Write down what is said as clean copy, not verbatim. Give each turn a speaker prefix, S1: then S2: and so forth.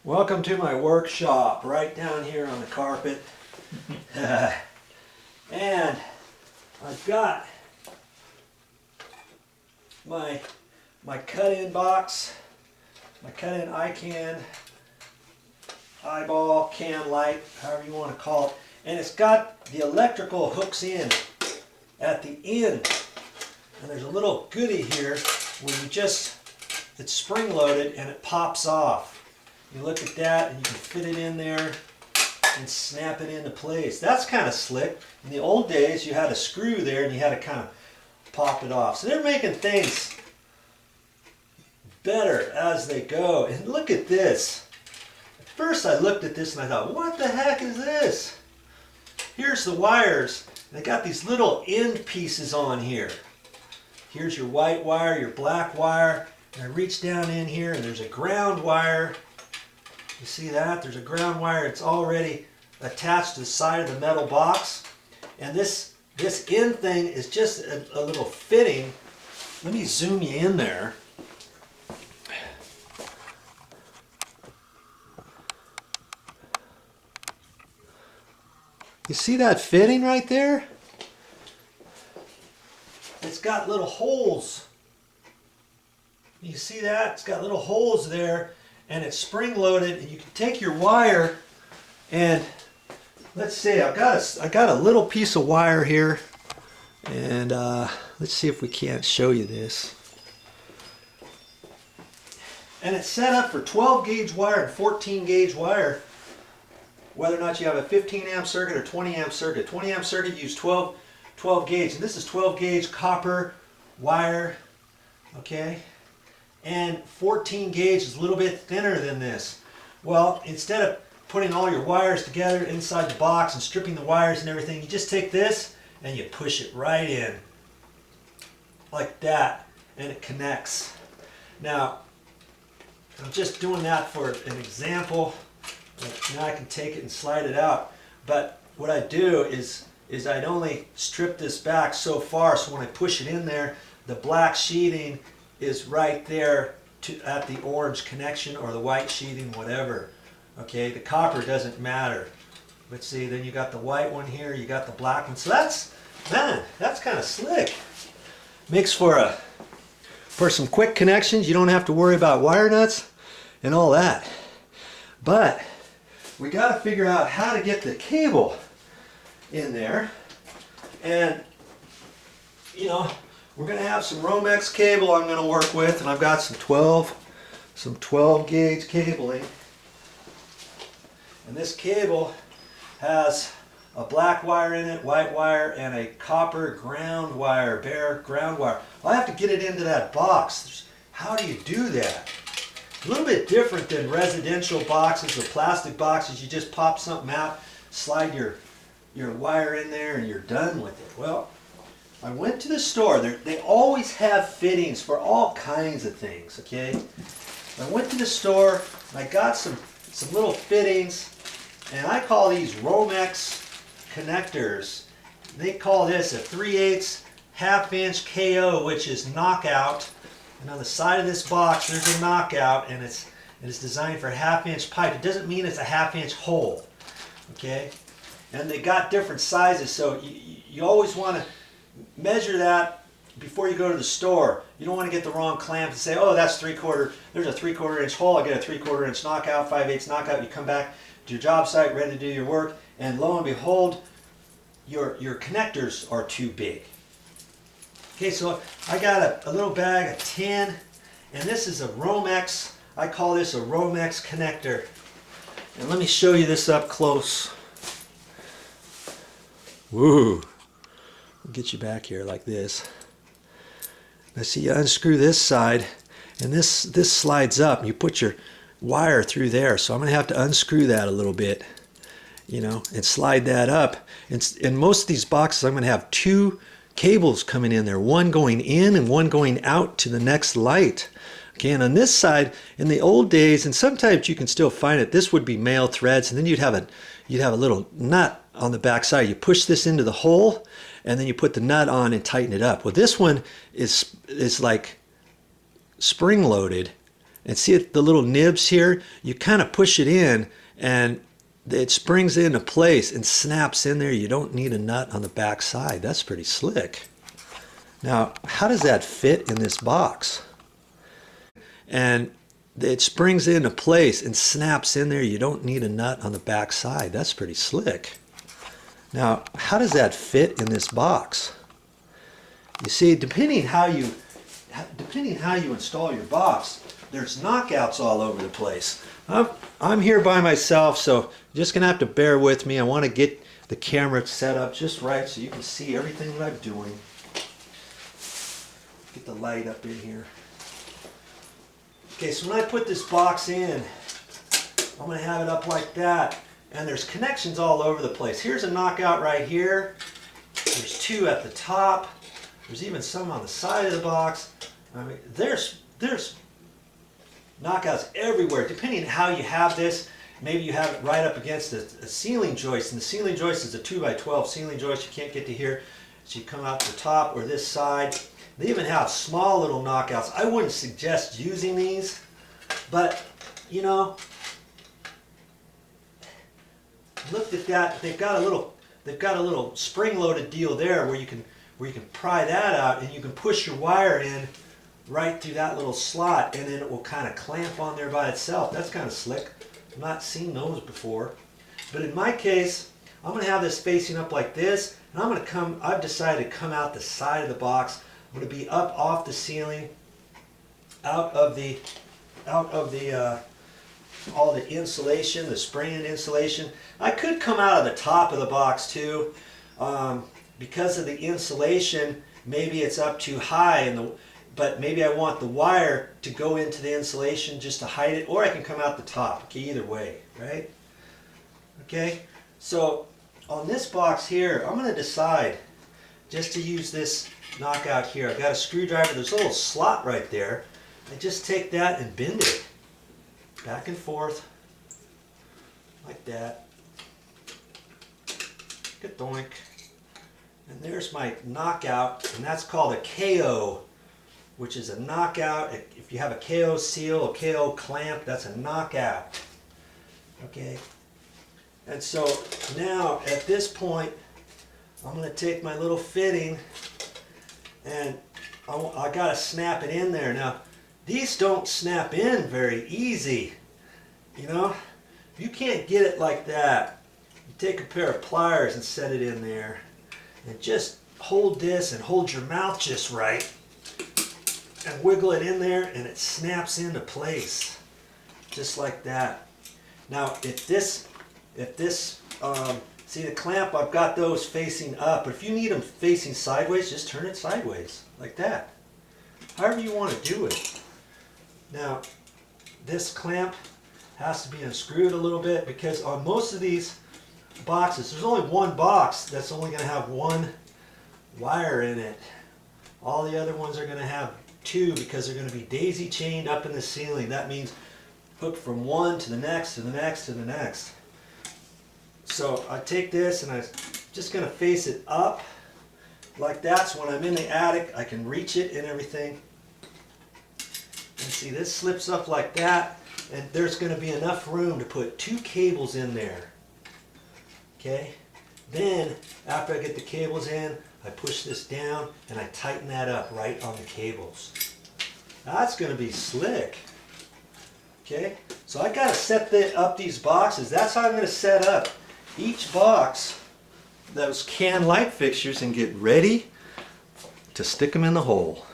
S1: Welcome to my workshop, right down here on the carpet. And I've got my cut-in box, my cut-in eyeball, can light, however you want to call it. And it's got the electrical hooks in at the end. And there's a little goodie here where it's spring-loaded and it pops off. You look at that and you can fit it in there and snap it into place. That's kind of slick. In the old days, you had a screw there and you had to kind of pop it off. So they're making things better as they go. And look at this. At first I looked at this and I thought, what the heck is this? Here's the wires. They got these little end pieces on here. Here's your white wire, your black wire. And I reach down in here and there's a ground wire. You see that? There's a ground wire. It's already attached to the side of the metal box. And this end thing is just a little fitting. Let me zoom you in there. You see that fitting right there? It's got little holes. You see that? It's got little holes there. And it's spring loaded, and you can take your wire and let's see, I got a little piece of wire here, and let's see if we can't show you this. And it's set up for 12 gauge wire and 14 gauge wire, whether or not you have a 15 amp circuit or 20 amp circuit. 20 amp circuit use 12 gauge, and this is 12 gauge copper wire, okay? And 14 gauge is a little bit thinner than this. Well, instead of putting all your wires together inside the box and stripping the wires and everything, you just take this and you push it right in like that, and it connects. Now, I'm just doing that for an example. Now I can take it and slide it out. But what I do is I'd only strip this back so far, so when I push it in there, the black sheathing is right there at the orange connection or the white sheathing, whatever. Okay, the copper doesn't matter. But see, then you got the white one here, you got the black one. So that's kind of slick. Makes for some quick connections. You don't have to worry about wire nuts and all that. But we got to figure out how to get the cable in there. And you know, we're going to have some Romex cable I'm going to work with, and I've got some 12 gauge cabling. And this cable has a black wire in it, white wire, and a copper ground wire, bare ground wire. I have to get it into that box. How do you do that? A little bit different than residential boxes or plastic boxes. You just pop something out, slide your wire in there, and you're done with it. Well, I went to the store. They always have fittings for all kinds of things, okay? I went to the store and I got some little fittings, and I call these Romex connectors. They call this a 3/8 half-inch KO, which is knockout. And on the side of this box, there's a knockout, and it's designed for a half-inch pipe. It doesn't mean it's a half-inch hole, okay? And they got different sizes, so you always want to measure that before you go to the store. You don't want to get the wrong clamp and say, oh, that's there's a 3/4 inch hole, I get a 3/4 inch knockout, 5/8 knockout. You come back to your job site ready to do your work, and lo and behold, your connectors are too big. Okay, so I got a little bag of 10, and this is a Romex. I call this a Romex connector. And let me show you this up close. Woo! I'll get you back here like this. Now see, you unscrew this side, and this slides up, and you put your wire through there. So I'm going to have to unscrew that a little bit, you know, and slide that up. And in most of these boxes, I'm going to have two cables coming in there, one going in and one going out to the next light. Okay, and on this side, in the old days, and sometimes you can still find it, this would be male threads, and then you'd have a little nut on the back side. You push this into the hole, and then you put the nut on and tighten it up. Well, this one is like spring loaded, And see the little nibs here? You kind of push it in and it springs into place and snaps in there. You don't need a nut on the back side. That's pretty slick. Now, how does that fit in this box? And it springs into place and snaps in there. You don't need a nut on the back side. That's pretty slick. Now, how does that fit in this box? You see, depending how you install your box, there's knockouts all over the place. I'm here by myself, so you're just gonna have to bear with me. I want to get the camera set up just right so you can see everything that I'm doing. Get the light up in here. Okay, so when I put this box in, I'm gonna have it up like that, and there's connections all over the place. Here's a knockout right here. There's two at the top. There's even some on the side of the box. I mean, there's knockouts everywhere. Depending on how you have this, maybe you have it right up against a ceiling joist, and the ceiling joist is a 2x12 ceiling joist. You can't get to here, so you come out the top or this side. They even have small little knockouts. I wouldn't suggest using these, but you know, look at that. They've got a little spring-loaded deal there where you can pry that out and you can push your wire in right through that little slot, and then it will kind of clamp on there by itself. That's kind of slick. I've not seen those before. But in my case, I'm going to have this facing up like this, and I've decided to come out the side of the box. I'm going to be up off the ceiling, out of the all the insulation, the spring insulation. I could come out of the top of the box too. Because of the insulation, maybe it's up too high, but maybe I want the wire to go into the insulation just to hide it, or I can come out the top. Okay, either way, right? Okay, so on this box here, I'm going to decide just to use this knockout here. I've got a screwdriver. There's a little slot right there. I just take that and bend it back and forth like that. Ka-doink. And there's my knockout, and that's called a KO, which is a knockout. If you have a KO seal, a KO clamp, that's a knockout. Okay. And so now at this point, I'm going to take my little fitting and I got to snap it in there. Now, these don't snap in very easy. You know, if you can't get it like that, you take a pair of pliers and set it in there. And just hold this and hold your mouth just right and wiggle it in there, and it snaps into place just like that. Now if this see the clamp, I've got those facing up, but if you need them facing sideways, just turn it sideways like that. However you want to do it. Now this clamp has to be unscrewed a little bit, because on most of these boxes, there's only one box that's only going to have one wire in it. All the other ones are going to have two, because they're going to be daisy chained up in the ceiling. That means hooked from one to the next to the next to the next. So I take this and I'm just going to face it up like that, so when I'm in the attic I can reach it and everything. And see, this slips up like that, and there's going to be enough room to put two cables in there. Okay, then after I get the cables in, I push this down and I tighten that up right on the cables. That's going to be slick. Okay, so I got to set up these boxes. That's how I'm going to set up each box, those can light fixtures, and get ready to stick them in the hole.